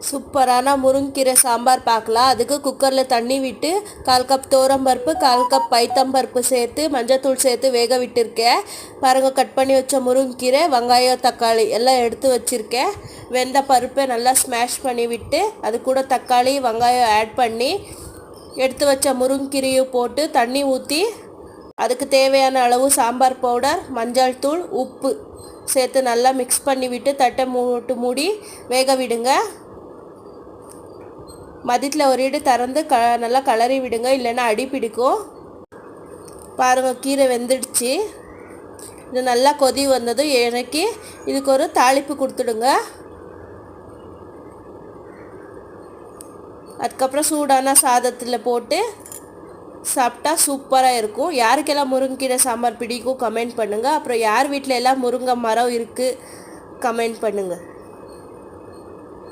சூப்பரான முருங்கீரை சாம்பார் பார்க்கலாம். அதுக்கு குக்கரில் தண்ணி விட்டு 1/4 கப் பருப்பு 1/4 கப் பைத்தம்பருப்பு சேர்த்து மஞ்சத்தூள் சேர்த்து வேக விட்டுருக்கேன். பாருங்கள், கட் பண்ணி வச்ச முருங்கீரை, வெங்காயம், தக்காளி எல்லாம் எடுத்து வச்சுருக்கேன். வெந்த பருப்பை நல்லா ஸ்மாஷ் பண்ணி விட்டு அது கூட தக்காளி வெங்காயம் ஆட் பண்ணி எடுத்து வச்ச முருங்கீரையும் போட்டு தண்ணி ஊற்றி அதுக்கு தேவையான அளவு சாம்பார் பவுடர், மஞ்சள் தூள், உப்பு சேர்த்து நல்லா மிக்ஸ் பண்ணி விட்டு தட்டை மூடி வேக விடுங்க. மதியத்தில் ஒரு இடு திறந்து நல்லா கலரி விடுங்க, இல்லைன்னா அடி பிடிக்கும். பாருங்கள், கீரை வெந்துடுச்சு. இது நல்லா கொதி வந்ததும் இறக்கி இதுக்கு ஒரு தாளிப்பு கொடுத்துடுங்க. அதுக்கப்புறம் சூடான சாதத்தில் போட்டு சாப்பிட்டா சூப்பராக இருக்கும். யாருக்கெல்லாம் முருங்கீரை சாம்பார் பிடிக்கும் கமெண்ட் பண்ணுங்கள். அப்புறம் யார் வீட்டில் எல்லாம் முருங்கை மரம் இருக்குது கமெண்ட் பண்ணுங்கள்.